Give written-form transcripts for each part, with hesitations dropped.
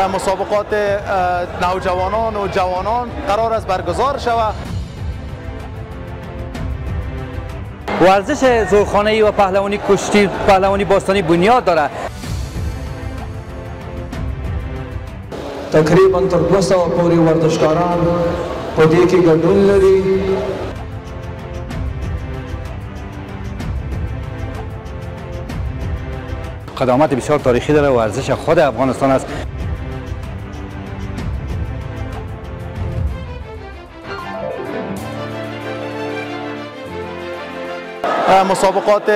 مسابقات نوجوانان و جوانان قرار است برگزار شود. ورزش زورخانه‌ای و پهلوانی کشتی پهلوانی باستانی بنیاد دارد. تقریبا تر 200 پورې ورزشکاران په دې کې ګډون لري. قدامت بسیار تاریخی داره. ورزش خود افغانستان است. مسابقات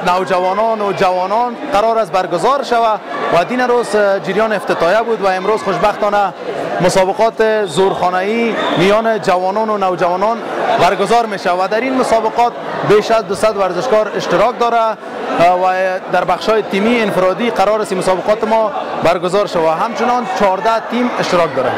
نوجوانان و جوانان قرار است برگزار شود و دین روز جریان افتتاحیه بود و امروز خوشبختانه مسابقات زورخانه‌ای میان جوانان و نوجوانان برگزار می شود و در این مسابقات بیش از 200 ورزشکار اشتراک داره و در بخش‌های تیمی انفرادی قرار است مسابقات ما برگزار شود. همچنان 14 تیم اشتراک داره.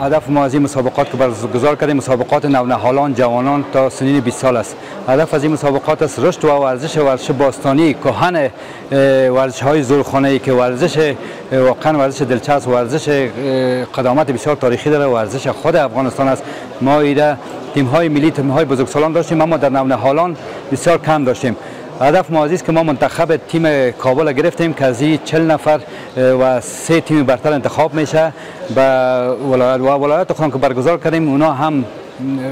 هدف ما از این مسابقات که برگزار کردیم مسابقات نونهالان جوانان تا سنین 20 سال است. هدف از این مسابقات است رشد و ورزش باستانی کهن ورزش‌های زورخانه‌ای که ورزش واقعا ورزش دلچسب ورزش قدامت بسیار تاریخی داره. ورزش خود افغانستان است. ما ایده تیم‌های ملی تیم‌های بزرگسالان داشتیم اما در نونهالان بسیار کم داشتیم. هدف ما است که ما منتخب تیم کابل گرفتیم که از این 40 نفر و 3 تیم برتر انتخاب میشه و ولایت خودم که برگزار کردیم اونا هم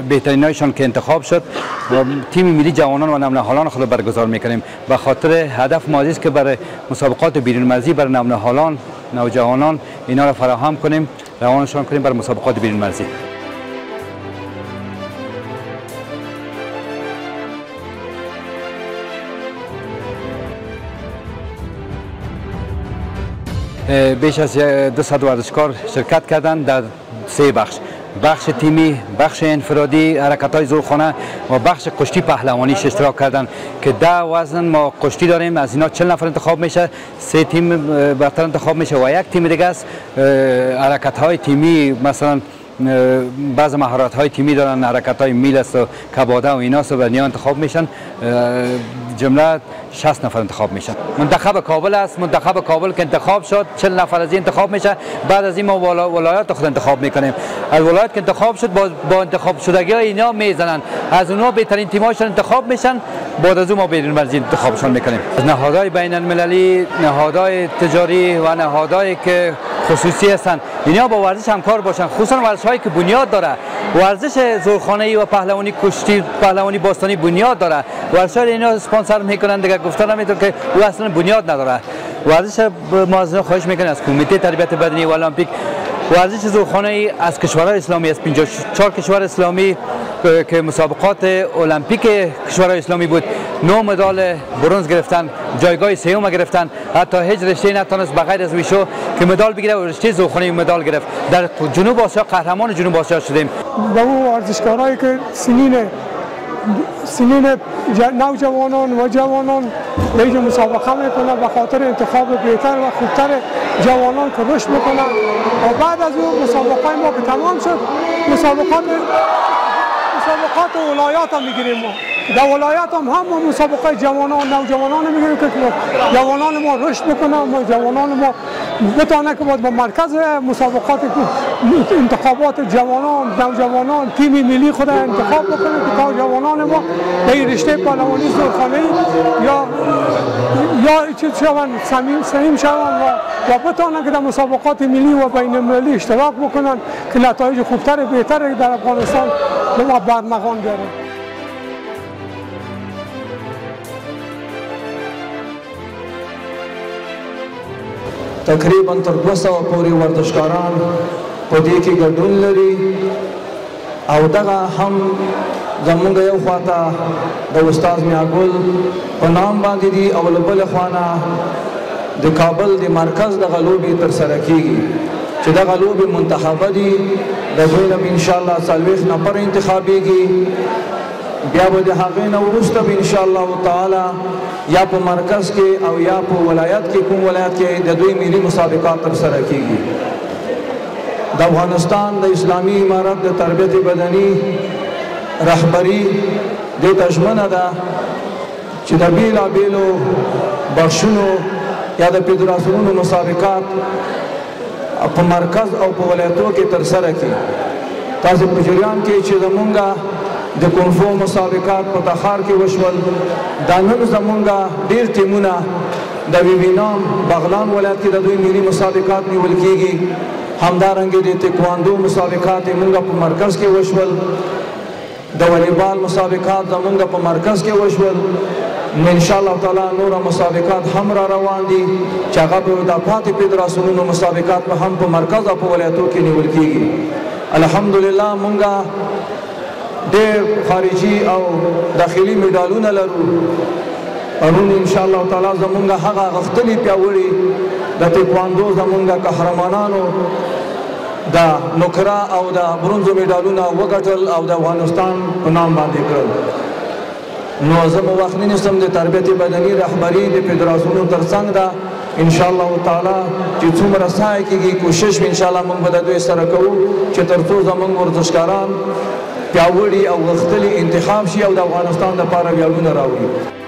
بهترینایشان که انتخاب شد و تیم ملی جوانان و نونهالان خود برگزار میکنیم. به خاطر هدف ما است که برای مسابقات بیرون مرزی برای نونهالان نوجوانان اینا را فراهم کنیم روانشان کنیم برای مسابقات بیرون مرزی. بیش از 200 ورزشکار شرکت کردند در 3 بخش تیمی، بخش انفرادی حرکت‌های زورخانه و بخش کشتی پهلوانی اشتراک کردند که 10 وزن ما کشتی داریم. از اینا 40 نفر انتخاب میشه، 3 تیم برتر انتخاب میشه و 1 تیم دیگه است حرکت‌های تیمی مثلا بعض مهارت‌های تیمی دارن حرکت‌های میل است و کباده و اینا و نیا انتخاب میشن. جمله 60 نفر انتخاب میشن. منتخب کابل است. منتخب کابل که انتخاب شد 40 نفر از این انتخاب میشه. بعد از این ما ولایت خود انتخاب میکنیم. از ولایت که انتخاب شد با انتخاب شدگی اینا میزنن. از اونها بهترین تیم‌هاشون انتخاب میشن. بعد از اون ما بیرون مرزی انتخابشون میکنیم. از نهادهای بین المللی، نهادهای تجاری و نهادهایی که خصوصی هستند اینا با ورزش همکار باشن، خصوصا ورزش‌هایی که بنیاد داره. ورزش زورخانه‌ای و پهلوانی کشتی پهلوانی باستانی بنیاد داره. ورزش‌ها اینا اسپانسر میکنن دیگه گفتن نمیتونه که او اصلا بنیاد نداره. ورزش ما از خواهش میکنه از کمیته تربیت بدنی و المپیک ورزش زورخانه‌ای از کشورهای اسلامی از 54 کشور اسلامی که مسابقات المپیک کشورهای اسلامی بود 9 مدال برنز گرفتن، جایگاه سوم گرفتن. حتی هیچ رشته نتونست بغیر از ویشو که مدال بگیره و رشته زورخانه‌ای مدال گرفت. در جنوب آسیا قهرمان جنوب آسیا شدیم. با اون ورزشکارایی که سنین نوجوانان و جوانان به اینجا مسابقه میکنن به خاطر انتخاب بهتر و خوبتر جوانان که رشد میکنن و بعد از اون مسابقه ما که تمام شد مسابقات ولایات هم میگیریم. ما در ولایات هم مسابقه جوانان نوجوانان میگیریم که جوانان ما رشد میکنن. جوانان ما بتونه که با مرکز مسابقات انتخابات جوانان نوجوانان تیم ملی خود انتخاب بکنه که تا جوانان ما به رشته پهلوانی زورخانه‌ای یا چیز شون سهیم شون و بتونه که در مسابقات ملی و بین المللی اشتراک بکنن که نتایج خوبتر بهتر در افغانستان به ما برمغان بیاره. تقریبا تر 200 پورې ورزشکاران په دې کې ګډون لري او دغه هم زمونږ یو خواته د استاد میاګل په نام باندې دي او له بلې خوانه د کابل د مرکز دغه لوبې ترسره کیږي چې دغه لوبې منتخبه دي د دوی نه انشاءالله 40 نفر انتخابیږي بیا به د هغې نه وروسته به انشاءالله تعالی یا په مرکز کې او یا په ولایت کې کوم ولایت کې د دوی ملي مسابقات ترسره کیږي. د افغانستان د اسلامي امارت د تربیت بدني رهبري دې ته ژمنه ده چې د بېلابېلو بخشونو یا د فدراسیونونو مسابقات په مرکز او په ولایتو کې ترسره کړي. تاسو په جریان کې چې زمونږ د کنفو مسابقات په تخار کې وشول، دا نن زمونږ ډېر ټیمونه د ویوینام بغلان ولایت کې د دوی ملي مسابقات نیول کېږي. همدارنګه د تکواندو مسابقات زمونږ په مرکز کې وشول، د والیبال مسابقات زمونږ په مرکز کې وشول. نو انشاءالله تعالی نور مسابقات هم را روان دي چې هغه به د پاتې فدراسیونونو مسابقات به هم په مرکز او په ولایتو کې نیول کېږي. الحمدلله مونږ ډېر خارجي او داخلي میډالونه لرو. پرون انشاءالله تعالی زمونږ هغه غښتلي پیاوړي د تکواندو زمونږ قهرمانانو د نوکرا او د برونزو میډالونه وګټل او د افغانستان په نام باندې کړل. نو زه به وخت نه نیسم، د تربیت بدني رهبري د فدراسیونو ترڅنګ ده. انشاءالله تعالی چې څومره سعی کېږي کوشش به انشاءالله موږ به د دوی سره کوو چې تر څو زموږ ورزشکاران پیاوړي او غښتلي انتخاب شي او د افغانستان لپاره ویاړونه راوړي.